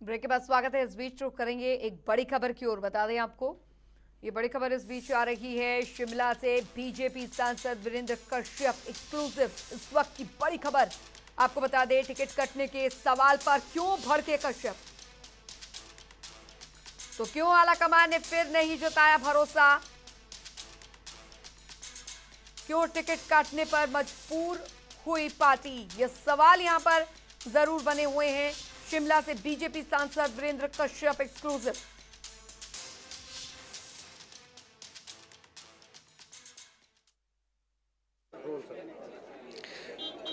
Break के बाद स्वागत है। इस बीच रुक करेंगे एक बड़ी खबर की ओर। बता दें आपको, ये बड़ी खबर इस बीच आ रही है शिमला से। बीजेपी सांसद वीरेंद्र कश्यप एक्सक्लूसिव इस वक्त की बड़ी खबर आपको बता दें। टिकट कटने के सवाल पर क्यों भड़के कश्यप, तो क्यों आलाकमान ने फिर नहीं जताया भरोसा, क्यों टिकट काटने पर मजबूर हुई पार्टी, ये सवाल यहां पर जरूर बने हुए हैं। शिमला से बीजेपी सांसद वीरेंद्र कश्यप एक्सक्लूसिव।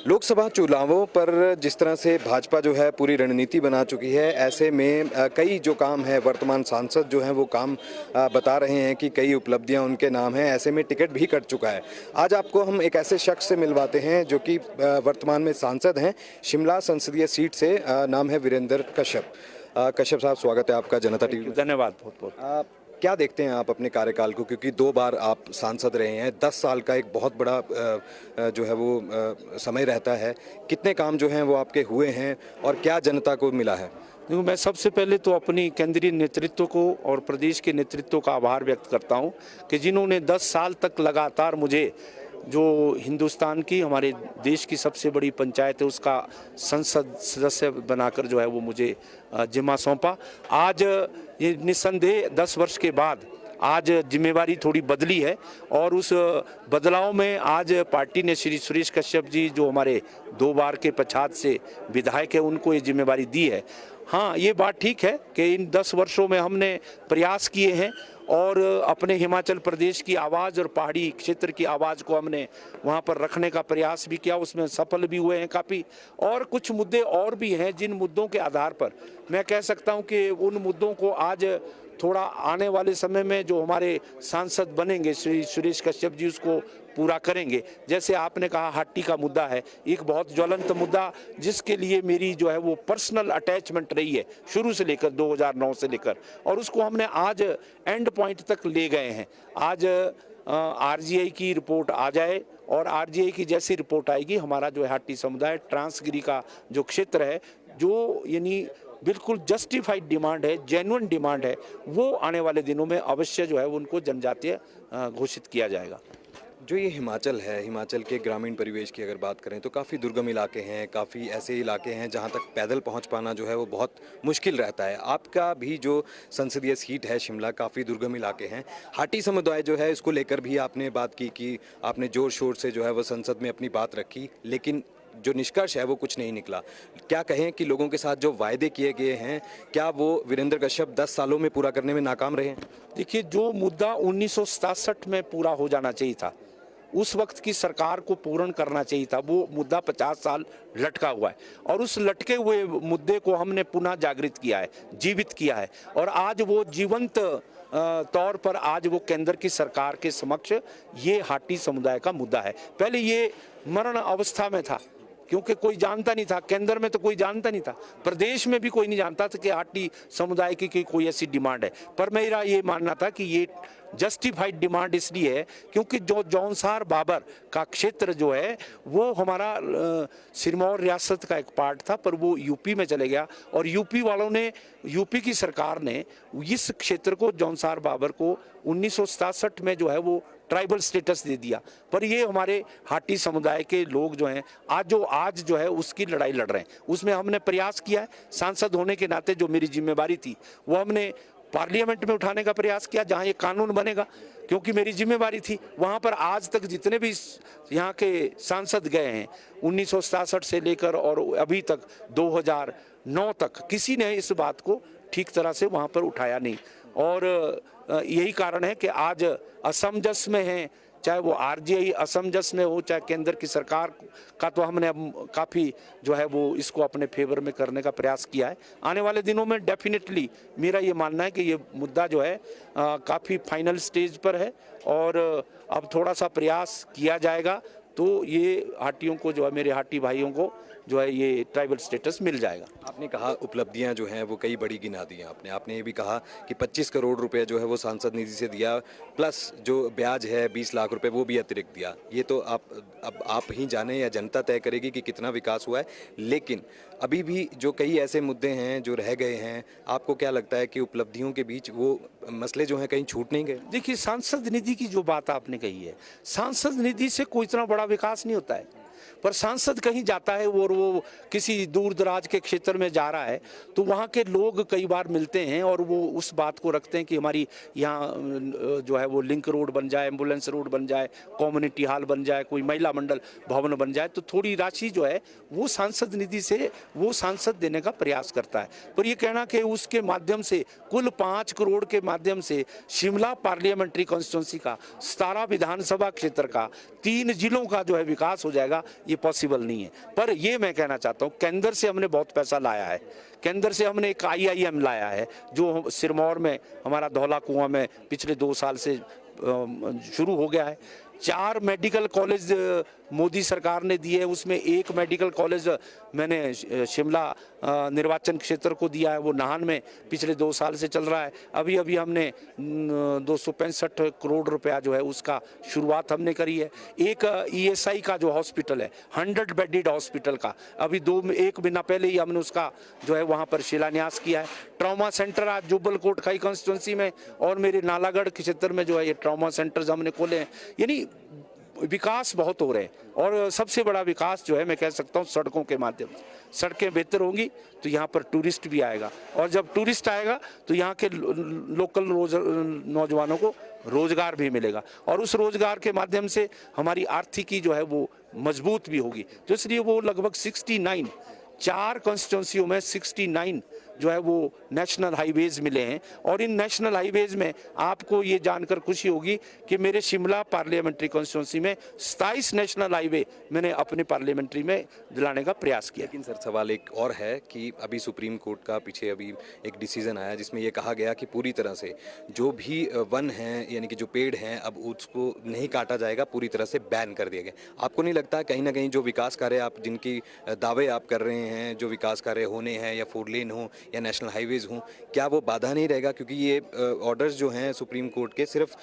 लोकसभा चुनावों पर जिस तरह से भाजपा जो है पूरी रणनीति बना चुकी है, ऐसे में कई जो काम है वर्तमान सांसद जो हैं वो काम बता रहे हैं कि कई उपलब्धियां उनके नाम हैं। ऐसे में टिकट भी कट चुका है। आज आपको हम एक ऐसे शख्स से मिलवाते हैं जो कि वर्तमान में सांसद हैं शिमला संसदीय सीट से। नाम है वीरेंद्र कश्यप। कश्यप साहब, स्वागत है आपका जनता टीवी। धन्यवाद बहुत बहुत। क्या देखते हैं आप अपने कार्यकाल को, क्योंकि 2 बार आप सांसद रहे हैं, 10 साल का एक बहुत बड़ा जो है वो समय रहता है। कितने काम जो हैं वो आपके हुए हैं और क्या जनता को मिला है? देखो, मैं सबसे पहले तो अपनी केंद्रीय नेतृत्व को और प्रदेश के नेतृत्व का आभार व्यक्त करता हूं कि जिन्होंने 10 साल तक लगातार मुझे जो हिंदुस्तान की, हमारे देश की सबसे बड़ी पंचायत है उसका संसद सदस्य बनाकर जो है वो मुझे जिम्मा सौंपा। आज ये निस्संदेह 10 वर्ष के बाद आज जिम्मेवारी थोड़ी बदली है और उस बदलाव में आज पार्टी ने श्री सुरेश कश्यप जी, जो हमारे 2 बार के पछात से विधायक है, उनको ये जिम्मेवारी दी है। हाँ, ये बात ठीक है कि इन 10 वर्षों में हमने प्रयास किए हैं और अपने हिमाचल प्रदेश की आवाज़ और पहाड़ी क्षेत्र की आवाज़ को हमने वहाँ पर रखने का प्रयास भी किया, उसमें सफल भी हुए हैं काफ़ी। और कुछ मुद्दे और भी हैं जिन मुद्दों के आधार पर मैं कह सकता हूँ कि उन मुद्दों को आज थोड़ा आने वाले समय में जो हमारे सांसद बनेंगे श्री सुरेश कश्यप जी उसको पूरा करेंगे। जैसे आपने कहा, हाटी का मुद्दा है एक बहुत ज्वलंत मुद्दा, जिसके लिए मेरी जो है वो पर्सनल अटैचमेंट रही है शुरू से लेकर 2009 से लेकर, और उसको हमने आज एंड पॉइंट तक ले गए हैं। आज आरजीआई की रिपोर्ट आ जाए और आरजीआई की जैसी रिपोर्ट आएगी, हमारा जो है हाटी समुदाय ट्रांसगिरी का जो क्षेत्र है, जो यानी बिल्कुल जस्टिफाइड डिमांड है, जेन्युइन डिमांड है, वो आने वाले दिनों में अवश्य जो है उनको जनजातीय घोषित किया जाएगा। जो ये हिमाचल है, हिमाचल के ग्रामीण परिवेश की अगर बात करें तो काफ़ी दुर्गम इलाके हैं, काफ़ी ऐसे इलाके हैं जहाँ तक पैदल पहुँच पाना जो है वो बहुत मुश्किल रहता है। आपका भी जो संसदीय सीट है शिमला, काफ़ी दुर्गम इलाके हैं। हाटी समुदाय जो है इसको लेकर भी आपने बात की कि आपने ज़ोर शोर से जो है वो संसद में अपनी बात रखी, लेकिन जो निष्कर्ष है वो कुछ नहीं निकला। क्या कहें कि लोगों के साथ जो वायदे किए गए हैं, क्या वो वीरेंद्र कश्यप 10 सालों में पूरा करने में नाकाम रहे हैं? देखिए, जो मुद्दा 1967 में पूरा हो जाना चाहिए था, उस वक्त की सरकार को पूर्ण करना चाहिए था, वो मुद्दा 50 साल लटका हुआ है और उस लटके हुए मुद्दे को हमने पुनः जागृत किया है, जीवित किया है और आज वो जीवंत तौर पर आज वो केंद्र की सरकार के समक्ष ये हाटी समुदाय का मुद्दा है। पहले ये मरण अवस्था में था क्योंकि कोई जानता नहीं था, केंद्र में तो कोई जानता नहीं था, प्रदेश में भी कोई नहीं जानता था कि हाटी समुदाय की कोई ऐसी डिमांड है। पर मेरा ये मानना था कि ये जस्टिफाइड डिमांड इसलिए है क्योंकि जो जौनसार बाबर का क्षेत्र जो है वो हमारा सिरमौर रियासत का एक पार्ट था, पर वो यूपी में चले गया और यूपी वालों ने, यूपी की सरकार ने इस क्षेत्र को, जौनसार बाबर को 1967 में जो है वो ट्राइबल स्टेटस दे दिया। पर ये हमारे हाटी समुदाय के लोग जो हैं आज जो है उसकी लड़ाई लड़ रहे हैं। उसमें हमने प्रयास किया है, सांसद होने के नाते जो मेरी जिम्मेवारी थी वो हमने पार्लियामेंट में उठाने का प्रयास किया जहां ये कानून बनेगा, क्योंकि मेरी जिम्मेवारी थी। वहां पर आज तक जितने भी यहाँ के सांसद गए हैं 1967 से लेकर और अभी तक 2009 तक, किसी ने इस बात को ठीक तरह से वहां पर उठाया नहीं और यही कारण है कि आज असमंजस में हैं, चाहे वो आरजीआई असमंजस में हो, चाहे केंद्र की सरकार का, तो हमने अब काफ़ी जो है वो इसको अपने फेवर में करने का प्रयास किया है। आने वाले दिनों में डेफिनेटली मेरा ये मानना है कि ये मुद्दा जो है काफ़ी फाइनल स्टेज पर है और अब थोड़ा सा प्रयास किया जाएगा तो ये हाटियों को जो है, मेरे हाटी भाइयों को जो है ये ट्राइबल स्टेटस मिल जाएगा। आपने कहा उपलब्धियां जो हैं वो कई बड़ी गिना दी हैं आपने ये भी कहा कि 25 करोड़ रुपए जो है वो सांसद निधि से दिया, प्लस जो ब्याज है 20 लाख रुपए वो भी अतिरिक्त दिया। ये तो अब आप ही जाने या जनता तय करेगी कि कितना विकास हुआ है, लेकिन अभी भी जो कई ऐसे मुद्दे हैं जो रह गए हैं, आपको क्या लगता है कि उपलब्धियों के बीच वो मसले जो हैं कहीं छूट नहीं गए? देखिए, सांसद निधि की जो बात आपने कही है, सांसद निधि से कोई इतना बड़ा विकास नहीं होता है, पर सांसद कहीं जाता है और वो किसी दूर दराज के क्षेत्र में जा रहा है तो वहाँ के लोग कई बार मिलते हैं और वो उस बात को रखते हैं कि हमारी यहाँ जो है वो लिंक रोड बन जाए, एम्बुलेंस रोड बन जाए, कम्युनिटी हॉल बन जाए, कोई महिला मंडल भवन बन जाए, तो थोड़ी राशि जो है वो सांसद निधि से वो सांसद देने का प्रयास करता है। पर ये कहना कि उसके माध्यम से कुल 5 करोड़ के माध्यम से शिमला पार्लियामेंट्री कॉन्स्टिट्यूंसी का, 17 विधानसभा क्षेत्र का, 3 जिलों का जो है विकास हो जाएगा, ये पॉसिबल नहीं है। पर ये मैं कहना चाहता हूँ, केंद्र से हमने बहुत पैसा लाया है, केंद्र से हमने एक IIM लाया है जो सिरमौर में हमारा धौला कुआं में पिछले 2 साल से शुरू हो गया है। 4 मेडिकल कॉलेज मोदी सरकार ने दिए, उसमें 1 मेडिकल कॉलेज मैंने शिमला निर्वाचन क्षेत्र को दिया है, वो नाहन में पिछले 2 साल से चल रहा है। अभी अभी हमने 265 करोड़ रुपया जो है उसका शुरुआत हमने करी है। एक ESI का जो हॉस्पिटल है, 100 बेडेड हॉस्पिटल का, अभी 1 महीना पहले ही हमने उसका जो है वहाँ पर शिलान्यास किया है। ट्रॉमा सेंटर आज जुब्बल कोटखाई कॉन्स्टिट्यूंसी में और मेरे नालागढ़ क्षेत्र में जो है ये ट्रॉमा सेंटर्स हमने खोले हैं। यानी विकास बहुत हो रहे हैं और सबसे बड़ा विकास जो है मैं कह सकता हूँ सड़कों के माध्यम से। सड़कें बेहतर होंगी तो यहाँ पर टूरिस्ट भी आएगा और जब टूरिस्ट आएगा तो यहाँ के लोकल नौजवानों को रोजगार भी मिलेगा और उस रोजगार के माध्यम से हमारी आर्थिकी जो है वो मजबूत भी होगी। तो इसलिए वो लगभग 69 4 कॉन्स्टिट्यूंसियों में 69 जो है वो नेशनल हाईवेज मिले हैं और इन नेशनल हाईवेज में आपको ये जानकर खुशी होगी कि मेरे शिमला पार्लियामेंट्री कॉन्स्टिट्यूंसी में 27 नेशनल हाईवे मैंने अपने पार्लियामेंट्री में दिलाने का प्रयास किया। लेकिन सर सवाल एक और है कि अभी सुप्रीम कोर्ट का पीछे अभी एक डिसीजन आया जिसमें ये कहा गया कि पूरी तरह से जो भी वन हैं यानी कि जो पेड़ हैं अब उसको नहीं काटा जाएगा, पूरी तरह से बैन कर दिया गया। आपको नहीं लगता कहीं ना कहीं जो विकास कार्य आप जिनकी दावे आप कर रहे हैं, जो विकास कार्य होने हैं या 4 लेन हो या नेशनल हाईवेज हों, क्या वो बाधा नहीं रहेगा? क्योंकि ये ऑर्डर्स जो हैं सुप्रीम कोर्ट के सिर्फ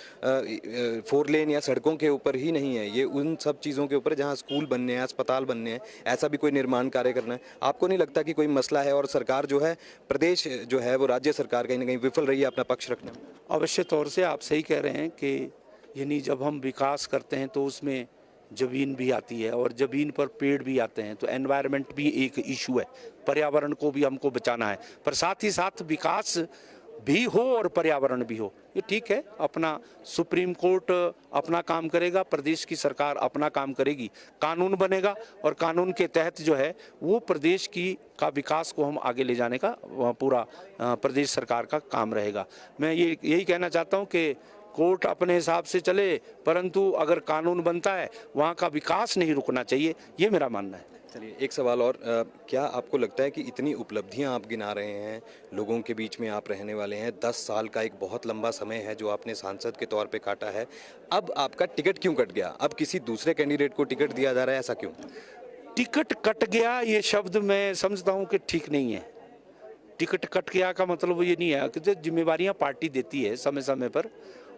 4 लेन या सड़कों के ऊपर ही नहीं है, ये उन सब चीज़ों के ऊपर जहाँ स्कूल बनने हैं, अस्पताल बनने हैं, ऐसा भी कोई निर्माण कार्य करना है। आपको नहीं लगता कि कोई मसला है और सरकार जो है, प्रदेश जो है वो राज्य सरकार कहीं ना कहीं विफल रही है अपना पक्ष रखने में? अवश्य तौर से आप सही कह रहे हैं कि यानी जब हम विकास करते हैं तो उसमें ज़मीन भी आती है और ज़मीन पर पेड़ भी आते हैं, तो एनवायरनमेंट भी एक इशू है, पर्यावरण को भी हमको बचाना है। पर साथ ही साथ विकास भी हो और पर्यावरण भी हो, ये ठीक है। अपना सुप्रीम कोर्ट अपना काम करेगा, प्रदेश की सरकार अपना काम करेगी, कानून बनेगा और कानून के तहत जो है वो प्रदेश का विकास को हम आगे ले जाने का पूरा प्रदेश सरकार का काम रहेगा। मैं यही कहना चाहता हूँ कि कोर्ट अपने हिसाब से चले, परंतु अगर कानून बनता है वहाँ का विकास नहीं रुकना चाहिए, ये मेरा मानना है। चलिए एक सवाल और, क्या आपको लगता है कि इतनी उपलब्धियां आप गिना रहे हैं, लोगों के बीच में आप रहने वाले हैं, 10 साल का एक बहुत लंबा समय है जो आपने सांसद के तौर पे काटा है, अब आपका टिकट क्यों कट गया? अब किसी दूसरे कैंडिडेट को टिकट दिया जा रहा है, ऐसा क्यों? टिकट कट गया ये शब्द मैं समझता हूँ कि ठीक नहीं है। टिकट कट गया का मतलब ये नहीं है कि जिम्मेवारियाँ पार्टी देती है समय समय पर,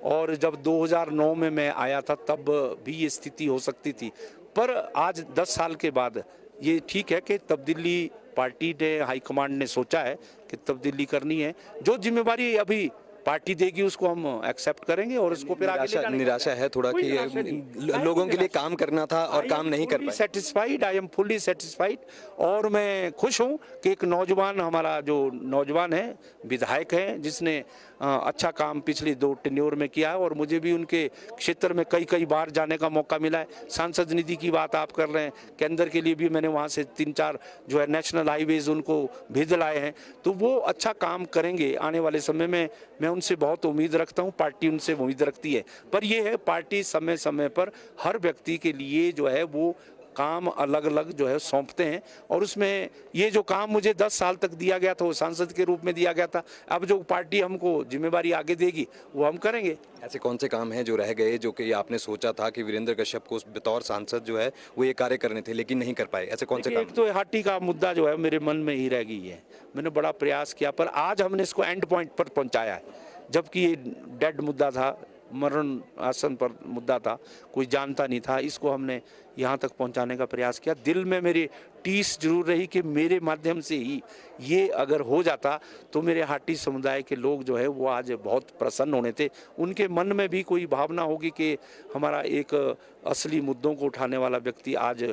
और जब 2009 में मैं आया था तब भी ये स्थिति हो सकती थी, पर आज 10 साल के बाद ये ठीक है कि तब्दीली पार्टी ने, हाईकमांड ने सोचा है कि तब्दीली करनी है। जो जिम्मेवारी अभी पार्टी देगी उसको हम एक्सेप्ट करेंगे और उसको फिर आगे निराशा है थोड़ा कि लोगों के लिए काम करना था और काम नहीं कर पाए। Satisfied, I am fully satisfied और मैं खुश हूँ कि एक नौजवान, हमारा जो नौजवान है, विधायक है, जिसने अच्छा काम पिछली 2 टेन्योर में किया है और मुझे भी उनके क्षेत्र में कई बार जाने का मौका मिला है। सांसद निधि की बात आप कर रहे हैं, केंद्र के लिए भी मैंने वहाँ से 3-4 जो है नेशनल हाईवेज उनको भी दिलाए हैं, तो वो अच्छा काम करेंगे आने वाले समय में। मैं उनसे बहुत उम्मीद रखता हूँ, पार्टी उनसे उम्मीद रखती है। पर यह है पार्टी समय समय पर हर व्यक्ति के लिए जो है वो काम अलग अलग जो है सौंपते हैं, और उसमें ये जो काम मुझे 10 साल तक दिया गया था वो सांसद के रूप में दिया गया था, अब जो पार्टी हमको जिम्मेवारी आगे देगी वो हम करेंगे। ऐसे कौन से काम हैं जो रह गए जो कि आपने सोचा था कि वीरेंद्र कश्यप को बतौर सांसद जो है वो ये कार्य करने थे लेकिन नहीं कर पाए, ऐसे कौन से काम? एक तो हाटी का मुद्दा जो है मेरे मन में ही रह गई है, मैंने बड़ा प्रयास किया पर आज हमने इसको एंड पॉइंट पर पहुंचाया है, जबकि ये डेड मुद्दा था, मरण आसन पर मुद्दा था, कोई जानता नहीं था, इसको हमने यहाँ तक पहुँचाने का प्रयास किया। दिल में मेरी टीस जरूर रही कि मेरे माध्यम से ही ये अगर हो जाता तो मेरे हाटी समुदाय के लोग जो है वो आज बहुत प्रसन्न होने थे, उनके मन में भी कोई भावना होगी कि हमारा एक असली मुद्दों को उठाने वाला व्यक्ति आज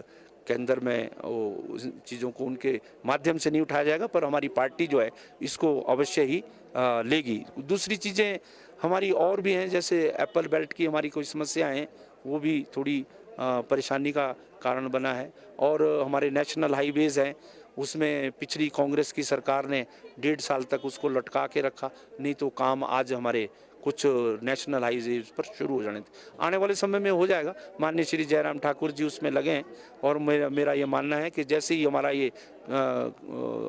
केंद्र में वो चीज़ों को उनके माध्यम से नहीं उठाया जाएगा, पर हमारी पार्टी जो है इसको अवश्य ही लेगी। दूसरी चीज़ें हमारी और भी हैं, जैसे एप्पल बेल्ट की हमारी कोई समस्याएं हैं, वो भी थोड़ी परेशानी का कारण बना है, और हमारे नेशनल हाईवेज़ हैं उसमें पिछली कांग्रेस की सरकार ने 1.5 साल तक उसको लटका के रखा, नहीं तो काम आज हमारे कुछ नेशनल हाईवेज पर शुरू हो जाने थे, आने वाले समय में हो जाएगा। माननीय श्री जयराम ठाकुर जी उसमें लगे हैं, और मेरा ये मानना है कि जैसे ही हमारा ये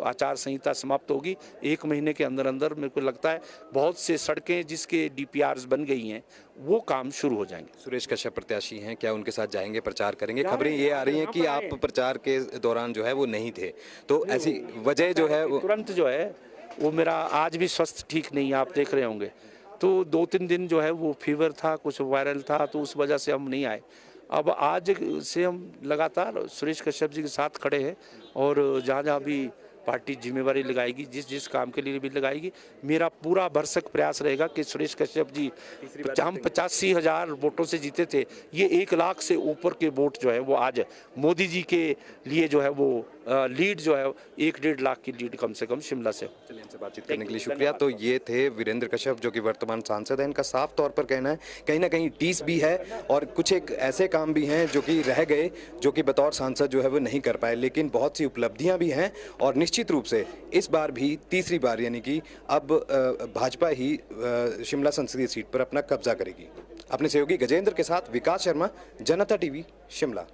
आचार संहिता समाप्त होगी 1 महीने के अंदर अंदर मेरे को लगता है बहुत से सड़कें जिसके DPRs बन गई हैं वो काम शुरू हो जाएंगे। सुरेश कश्यप प्रत्याशी हैं, क्या उनके साथ जाएंगे, प्रचार करेंगे? खबरें ये आ रही हैं कि आप प्रचार के दौरान जो है वो नहीं थे, तो ऐसी वजह जो है वो तुरंत जो है वो मेरा आज भी स्वास्थ्य ठीक नहीं है, आप देख रहे होंगे, तो 2-3 दिन जो है वो फीवर था, कुछ वायरल था, तो उस वजह से हम नहीं आए। अब आज से हम लगातार सुरेश कश्यप जी के साथ खड़े हैं, और जहाँ जहाँ भी पार्टी जिम्मेवारी लगाएगी, जिस काम के लिए भी लगाएगी, मेरा पूरा भरसक प्रयास रहेगा कि सुरेश कश्यप जी, हम 85,000 वोटों से जीते थे, ये 1 लाख से ऊपर के वोट जो है वो आज मोदी जी के लिए जो है वो लीड जो है 1-1.5 लाख की लीड कम से कम शिमला से। चलिए, इनसे बातचीत करने के लिए शुक्रिया। तो ये थे वीरेंद्र कश्यप जो कि वर्तमान सांसद हैं, इनका साफ तौर पर कहना है कहीं ना कहीं टीस भी है, और कुछ एक ऐसे काम भी हैं जो कि रह गए, जो कि बतौर सांसद जो है वो नहीं कर पाए, लेकिन बहुत सी उपलब्धियां भी हैं, और निश्चित रूप से इस बार भी तीसरी बार यानी कि अब भाजपा ही शिमला संसदीय सीट पर अपना कब्जा करेगी। अपने सहयोगी गजेंद्र के साथ विकास शर्मा, जनता टीवी, शिमला।